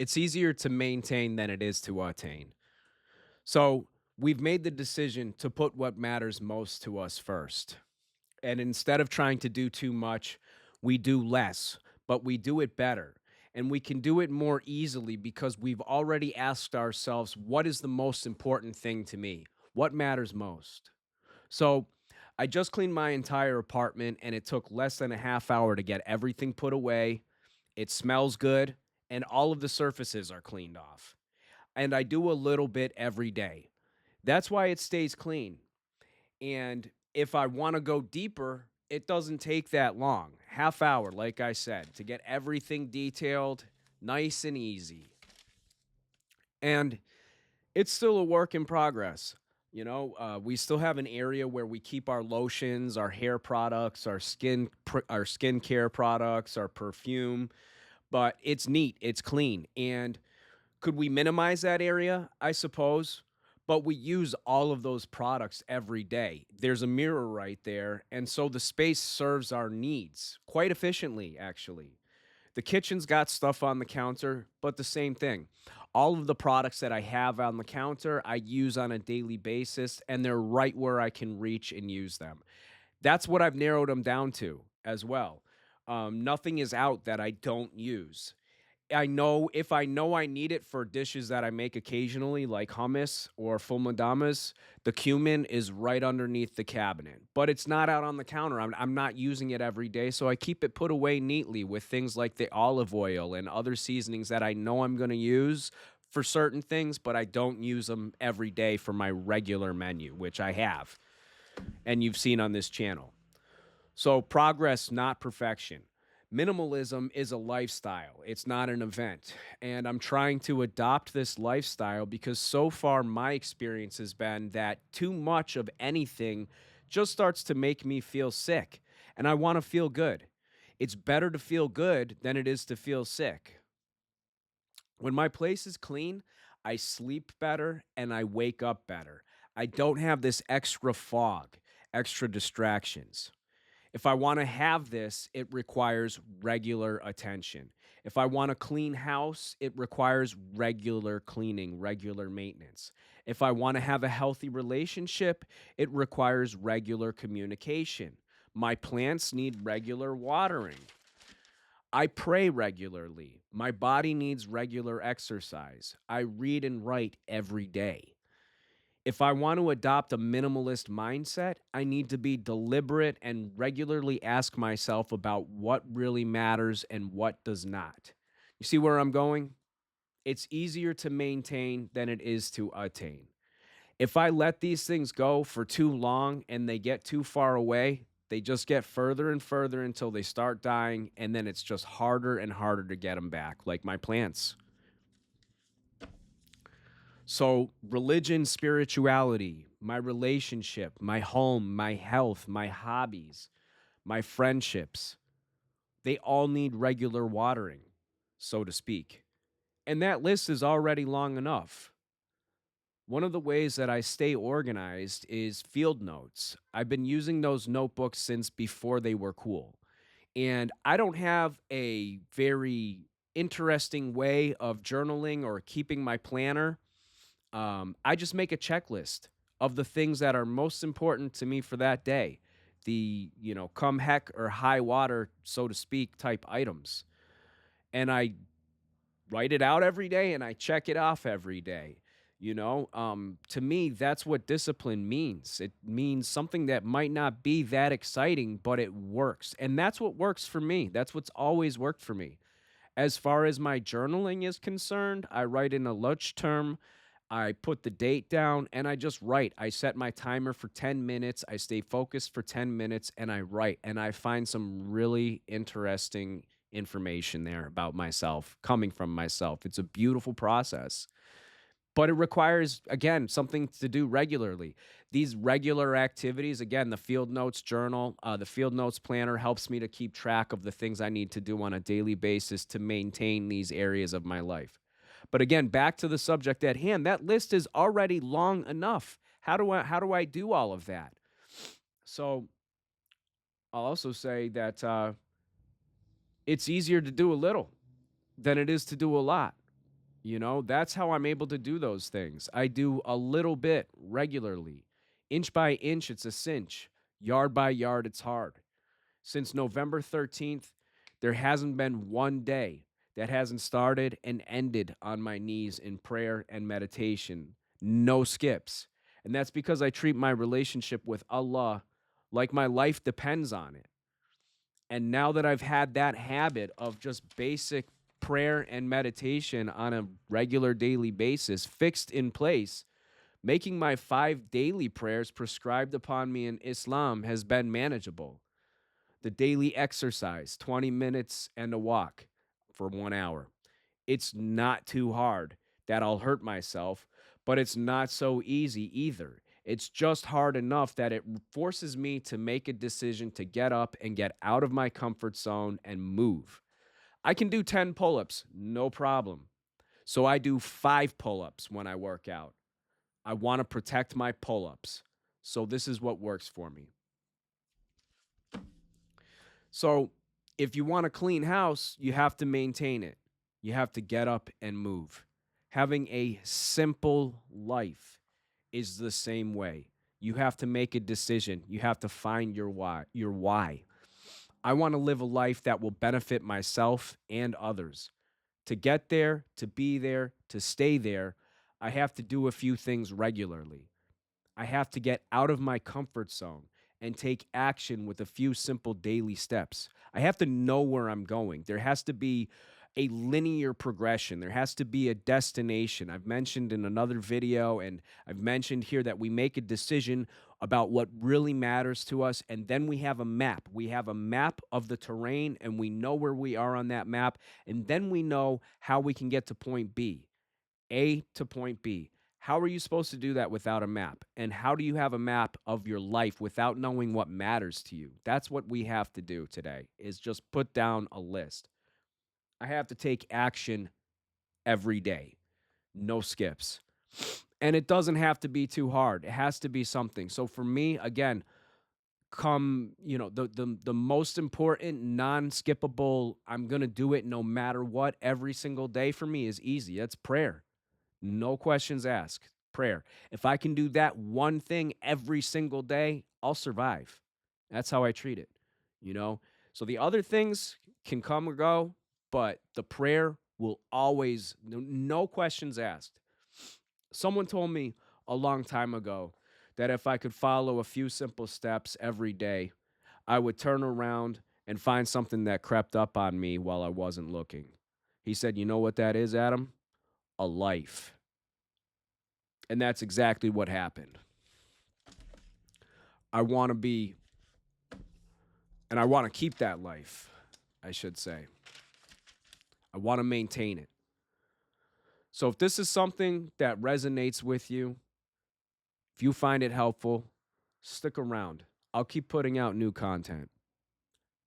It's easier to maintain than it is to attain. So we've made the decision to put what matters most to us first. And instead of trying to do too much, we do less, but we do it better. And we can do it more easily because we've already asked ourselves, what is the most important thing to me? What matters most? So I just cleaned my entire apartment and it took less than a half hour to get everything put away. It smells good and all of the surfaces are cleaned off. And I do a little bit every day. That's why it stays clean. And if I want to go deeper, it doesn't take that long. Half hour, like I said, to get everything detailed, nice and easy. And it's still a work in progress. We still have an area where we keep our lotions, our hair products, our skincare products, our perfume, but it's neat, it's clean. And could we minimize that area? I suppose. But we use all of those products every day. There's a mirror right there. And so the space serves our needs quite efficiently, actually. The kitchen's got stuff on the counter, but the same thing. All of the products that I have on the counter, I use on a daily basis, and they're right where I can reach and use them. That's what I've narrowed them down to as well. Nothing is out that I don't use. I know if I know I need it for dishes that I make occasionally, like hummus or fulmadamas, the cumin is right underneath the cabinet, but it's not out on the counter. I'm not using it every day, so I keep it put away neatly with things like the olive oil and other seasonings that I know I'm going to use for certain things, but I don't use them every day for my regular menu, which I have and you've seen on this channel. So, progress, not perfection. Minimalism is a lifestyle, it's not an event. And I'm trying to adopt this lifestyle because so far my experience has been that too much of anything just starts to make me feel sick. And I want to feel good. It's better to feel good than it is to feel sick. When my place is clean, I sleep better and I wake up better. I don't have this extra fog, extra distractions. If I want to have this, it requires regular attention. If I want a clean house, it requires regular cleaning, regular maintenance. If I want to have a healthy relationship, it requires regular communication. My plants need regular watering. I pray regularly. My body needs regular exercise. I read and write every day. If I want to adopt a minimalist mindset, I need to be deliberate and regularly ask myself about what really matters and what does not. You see where I'm going? It's easier to maintain than it is to attain. If I let these things go for too long and they get too far away, they just get further and further until they start dying, and then it's just harder and harder to get them back, like my plants. So, religion, spirituality, my relationship, my home, my health, my hobbies, my friendships, they all need regular watering, so to speak. And that list is already long enough. One of the ways that I stay organized is field notes. I've been using those notebooks since before they were cool. And I don't have a very interesting way of journaling or keeping my planner. I just make a checklist of the things that are most important to me for that day. Come heck or high water, so to speak, type items. And I write it out every day and I check it off every day. To me, that's what discipline means. It means something that might not be that exciting, but it works. And that's what works for me. That's what's always worked for me. As far as my journaling is concerned, I write in a lunch term. I put the date down and I just write. I set my timer for 10 minutes. I stay focused for 10 minutes and I write. And I find some really interesting information there about myself, coming from myself. It's a beautiful process. But it requires, again, something to do regularly. These regular activities, again, the field notes journal, the field notes planner helps me to keep track of the things I need to do on a daily basis to maintain these areas of my life. But again, back to the subject at hand, that list is already long enough. How do I do all of that? So I'll also say that it's easier to do a little than it is to do a lot. That's how I'm able to do those things. I do a little bit regularly. Inch by inch, it's a cinch. Yard by yard, it's hard. Since November 13th, there hasn't been one day that hasn't started and ended on my knees in prayer and meditation. No skips. And that's because I treat my relationship with Allah like my life depends on it. And now that I've had that habit of just basic prayer and meditation on a regular daily basis fixed in place, making my 5 daily prayers prescribed upon me in Islam has been manageable. The daily exercise, 20 minutes and a walk for 1 hour. It's not too hard that I'll hurt myself, but it's not so easy either. It's just hard enough that it forces me to make a decision to get up and get out of my comfort zone and move. I can do 10 pull ups, no problem. So I do 5 pull ups when I work out. I want to protect my pull ups. So this is what works for me. So, if you want a clean house, you have to maintain it. You have to get up and move. Having a simple life is the same way. You have to make a decision. You have to find your why. I want to live a life that will benefit myself and others. To get there, to be there, to stay there, I have to do a few things regularly. I have to get out of my comfort zone and take action with a few simple daily steps. I have to know where I'm going. There has to be a linear progression. There has to be a destination. I've mentioned in another video, and I've mentioned here that we make a decision about what really matters to us, and then we have a map. We have a map of the terrain, and we know where we are on that map, and then we know how we can get to point B. A to point B. How are you supposed to do that without a map? And how do you have a map of your life without knowing what matters to you? That's what we have to do today, is just put down a list. I have to take action every day. No skips. And it doesn't have to be too hard. It has to be something. So for me, again, the most important non-skippable, I'm going to do it no matter what every single day for me is easy. That's prayer. No questions asked. Prayer. If I can do that one thing every single day, I'll survive. That's how I treat it, you know? So the other things can come or go, but the prayer will always, no questions asked. Someone told me a long time ago that if I could follow a few simple steps every day, I would turn around and find something that crept up on me while I wasn't looking. He said, "You know what that is, Adam? A life." And that's exactly what happened. I want to be, and I want to keep that life, I should say. I want to maintain it. So if this is something that resonates with you, if you find it helpful, stick around. I'll keep putting out new content.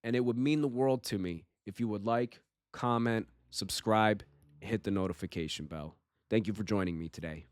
And it would mean the world to me if you would like, comment, subscribe, hit the notification bell. Thank you for joining me today.